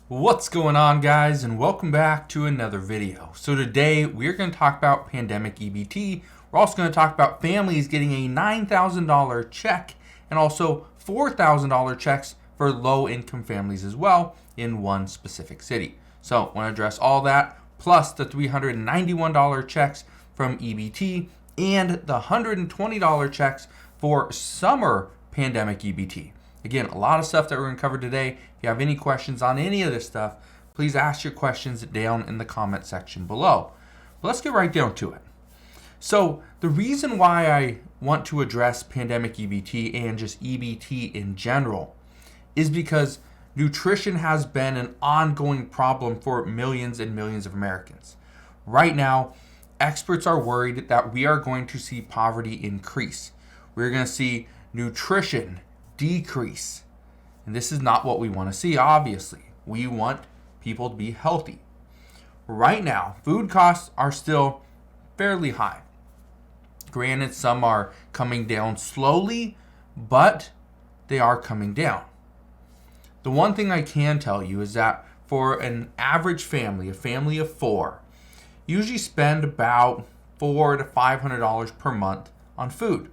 What's going on, guys, and welcome back to another video. So today we're going to talk about pandemic EBT. We're also going to talk about families getting a $9,000 check and also $4,000 checks for low-income families as well in one specific city. So I want to address all that, plus the $391 checks from EBT and the $120 checks for summer pandemic EBT. Again, a lot of stuff that we're going to cover today. If you have any questions on any of this stuff, please ask your questions down in the comment section below. But let's get right down to it. So the reason why I want to address pandemic EBT and just EBT in general is because nutrition has been an ongoing problem for millions and millions of Americans. Right now, experts are worried that we are going to see poverty increase. We're going to see nutrition decrease. And this is not what we want to see, obviously. We want people to be healthy. Right now, food costs are still fairly high. Granted, some are coming down slowly, but they are coming down. The one thing I can tell you is that for an average family, a family of four, usually spend about $400 to $500 per month on food.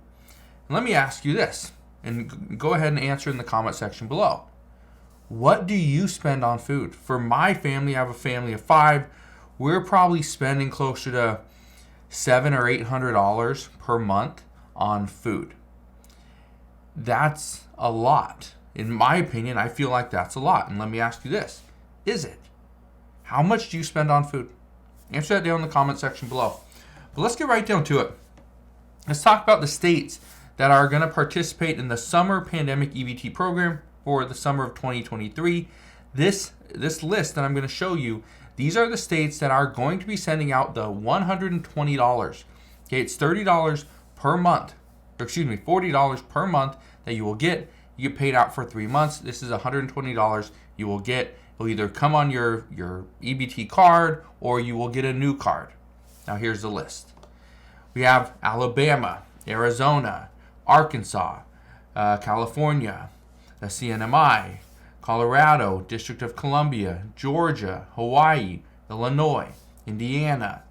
And let me ask you this, and go ahead and answer in the comment section below. What do you spend on food? For my family, I have a family of five. We're probably spending closer to $700 or $800 per month on food. That's a lot. In my opinion, I feel like that's a lot. And let me ask you this. Is it? How much do you spend on food? Answer that down in the comment section below. But let's get right down to it. Let's talk about the states that are going to participate in the summer pandemic EBT program for the summer of 2023. This list that I'm going to show you, these are the states that are going to be sending out the $120. Okay, it's $30 per month. $40 per month that you will get. You get paid out for 3 months. This is $120 you will get. It'll either come on your EBT card or you will get a new card. Now here's the list. We have Alabama, Arizona, Arkansas, California, the CNMI, Colorado, District of Columbia, Georgia, Hawaii, Illinois, Indiana,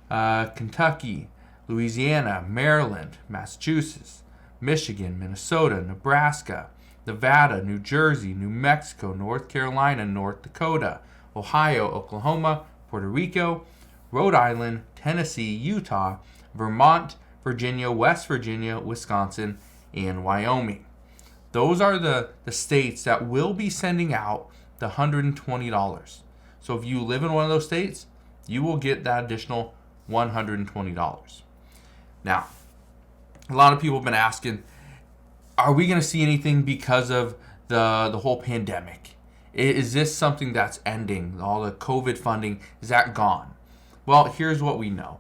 Kentucky, Louisiana, Maryland, Massachusetts, Michigan, Minnesota, Nebraska, Nevada, New Jersey, New Mexico, North Carolina, North Dakota, Ohio, Oklahoma, Puerto Rico, Rhode Island, Tennessee, Utah, Vermont, Virginia, West Virginia, Wisconsin, and Wyoming. Those are the states that will be sending out the $120. So if you live in one of those states, you will get that additional $120. Now, a lot of people have been asking, are we going to see anything because of the whole pandemic? Is this something that's ending? All the COVID funding, is that gone? Well, here's what we know.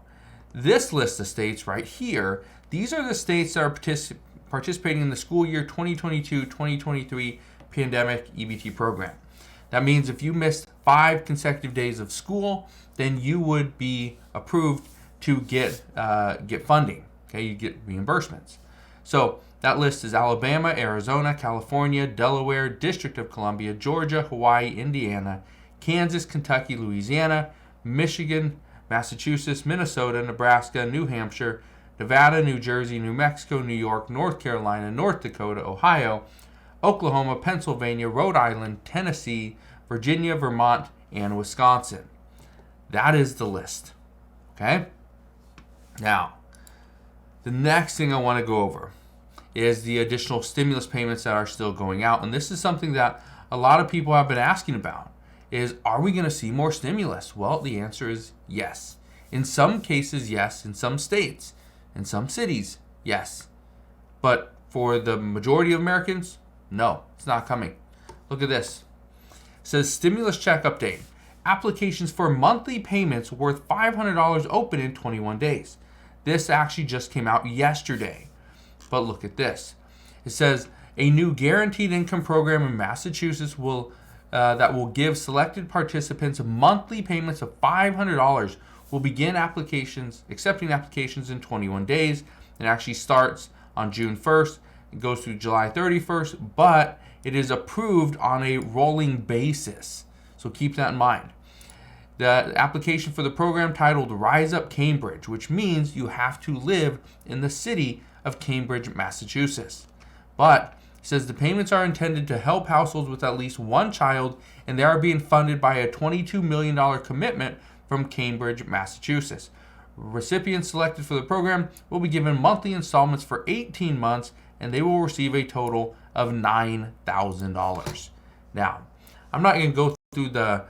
This list of states right here, these are the states that are participating in the school year 2022-2023 pandemic EBT program. That means if you missed 5 consecutive days of school, then you would be approved to get funding. Okay, you get reimbursements. So that list is Alabama, Arizona, California, Delaware, District of Columbia, Georgia, Hawaii, Indiana, Kansas, Kentucky, Louisiana, Michigan, Massachusetts, Minnesota, Nebraska, New Hampshire, Nevada, New Jersey, New Mexico, New York, North Carolina, North Dakota, Ohio, Oklahoma, Pennsylvania, Rhode Island, Tennessee, Virginia, Vermont, and Wisconsin. That is the list. Okay? Now, the next thing I want to go over is the additional stimulus payments that are still going out. And this is something that a lot of people have been asking about. Is, are we going to see more stimulus? Well, the answer is yes. In some cases, yes. In some states, in some cities, yes. But for the majority of Americans, no, it's not coming. Look at this. It says stimulus check update. Applications for monthly payments worth $500 open in 21 days. This actually just came out yesterday. But look at this. It says a new guaranteed income program in Massachusetts that will give selected participants monthly payments of $500 will begin accepting applications in 21 days. It actually starts on June 1st. It goes through July 31st, but it is approved on a rolling basis. So keep that in mind. The application for the program titled Rise Up Cambridge, which means you have to live in the city of Cambridge, Massachusetts. But it says the payments are intended to help households with at least one child, and they are being funded by a $22 million commitment from Cambridge, Massachusetts. Recipients selected for the program will be given monthly installments for 18 months, and they will receive a total of $9,000. Now, I'm not going to go through the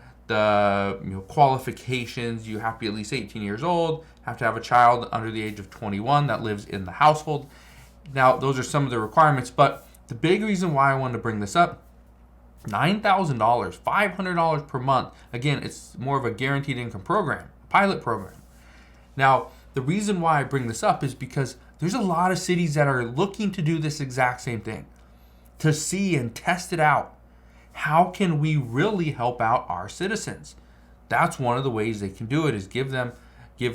qualifications. You have to be at least 18 years old, have to have a child under the age of 21 that lives in the household. Now, those are some of the requirements, but the big reason why I wanted to bring this up, $9,000, $500 per month. Again, it's more of a guaranteed income program, pilot program. Now, the reason why I bring this up is because there's a lot of cities that are looking to do this exact same thing, to see and test it out. How can we really help out our citizens? That's one of the ways they can do it, is give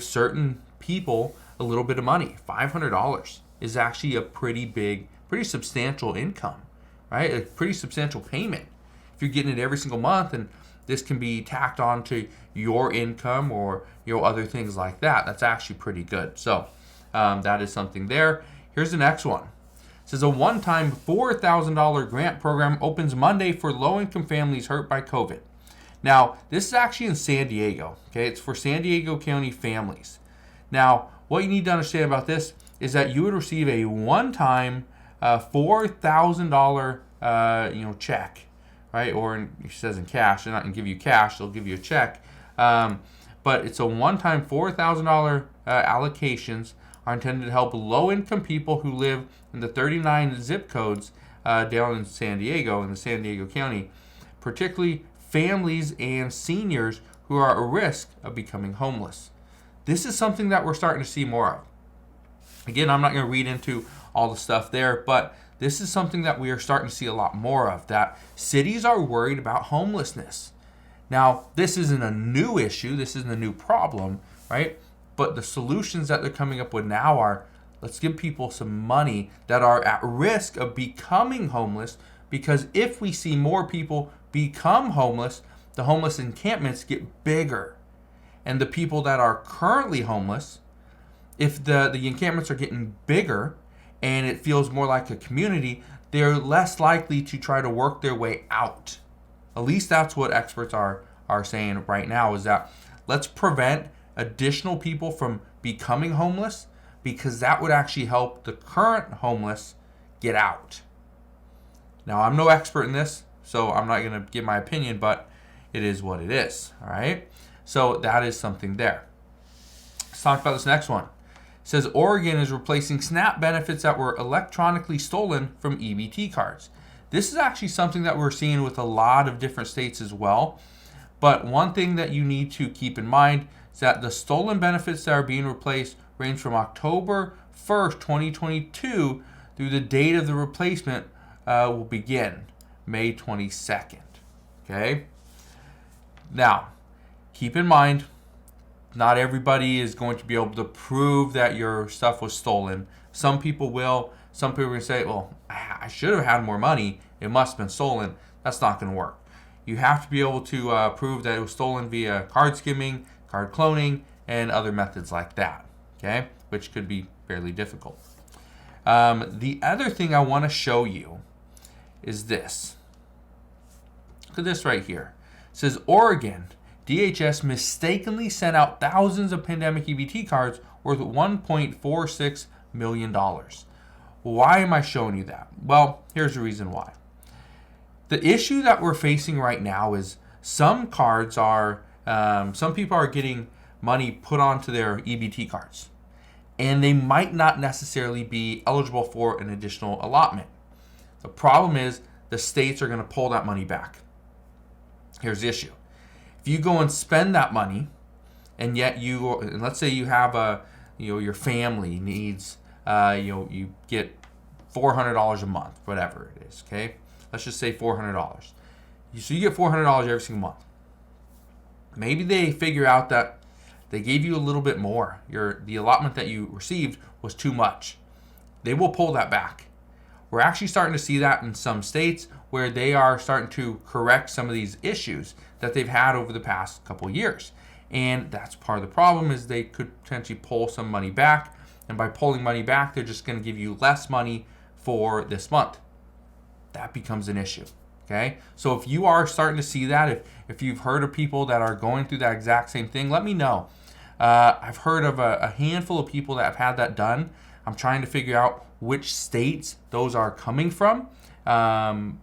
certain people a little bit of money. $500 is actually a pretty substantial income, right? A pretty substantial payment. If you're getting it every single month, and this can be tacked on to your income or other things like that, that's actually pretty good. So that is something there. Here's the next one. It says a one-time $4,000 grant program opens Monday for low-income families hurt by COVID. Now, this is actually in San Diego. Okay, it's for San Diego County families. Now, what you need to understand about this is that you would receive a one-time $4,000 check, right? Or it says in cash. They're not going to give you cash. They'll give you a check. But it's a one-time $4,000 allocations are intended to help low-income people who live in the 39 zip codes down in San Diego, in the San Diego County, particularly families and seniors who are at risk of becoming homeless. This is something that we're starting to see more of. Again, I'm not going to read into all the stuff there, but this is something that we are starting to see a lot more of, that cities are worried about homelessness. Now, this isn't a new issue, this isn't a new problem, right? But the solutions that they're coming up with now are, let's give people some money that are at risk of becoming homeless, because if we see more people become homeless, the homeless encampments get bigger. And the people that are currently homeless, if the encampments are getting bigger and it feels more like a community, they're less likely to try to work their way out. At least that's what experts are saying right now, is that let's prevent additional people from becoming homeless, because that would actually help the current homeless get out. Now, I'm no expert in this, so I'm not going to give my opinion, but it is what it is, all right? So that is something there. Let's talk about this next one. It says Oregon is replacing SNAP benefits that were electronically stolen from EBT cards. This is actually something that we're seeing with a lot of different states as well. But one thing that you need to keep in mind is that the stolen benefits that are being replaced range from October 1st, 2022 through the date of the replacement will begin May 22nd. Okay? Now, keep in mind, not everybody is going to be able to prove that your stuff was stolen. Some people will. Some people are going to say, well, I should have had more money. It must have been stolen. That's not going to work. You have to be able to prove that it was stolen via card skimming, card cloning, and other methods like that, okay? Which could be fairly difficult. The other thing I want to show you is this. Look at this right here. It says Oregon DHS mistakenly sent out thousands of pandemic EBT cards worth $1.46 million. Why am I showing you that? Well, here's the reason why. The issue that we're facing right now is some cards are, some people are getting money put onto their EBT cards, and they might not necessarily be eligible for an additional allotment. The problem is the states are going to pull that money back. Here's the issue. If you go and spend that money, and yet and let's say you have your family needs, you get $400 a month, whatever it is, okay? Let's just say $400. So you get $400 every single month. Maybe they figure out that they gave you a little bit more. The allotment that you received was too much. They will pull that back. We're actually starting to see that in some states where they are starting to correct some of these issues that they've had over the past couple of years. And that's part of the problem, is they could potentially pull some money back. And by pulling money back, they're just going to give you less money for this month. That becomes an issue. Okay, so if you are starting to see that, if you've heard of people that are going through that exact same thing, let me know. I've heard of a handful of people that have had that done. I'm trying to figure out which states those are coming from. I'm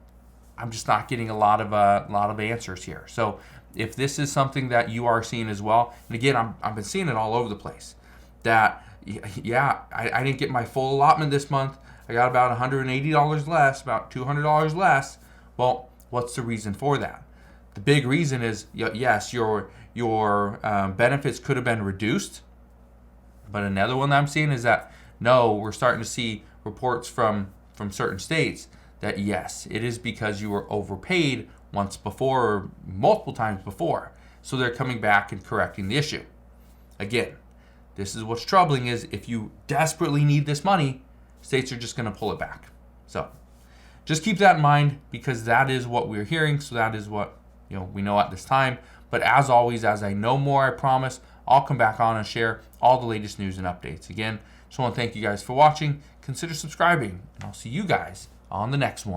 just not getting a lot of answers here. So if this is something that you are seeing as well, and again, I've been seeing it all over the place, that I didn't get my full allotment this month. I got about $180 less, about $200 less. Well, what's the reason for that? The big reason is, yes, your benefits could have been reduced. But another one that I'm seeing is that, no, we're starting to see reports from certain states that, yes, it is because you were overpaid once before or multiple times before. So they're coming back and correcting the issue. Again, this is what's troubling, is if you desperately need this money, states are just going to pull it back. So just keep that in mind, because that is what we're hearing. So that is what we know at this time. But as always, as I know more, I promise I'll come back on and share all the latest news and updates. Again, just want to thank you guys for watching. Consider subscribing, and I'll see you guys on the next one.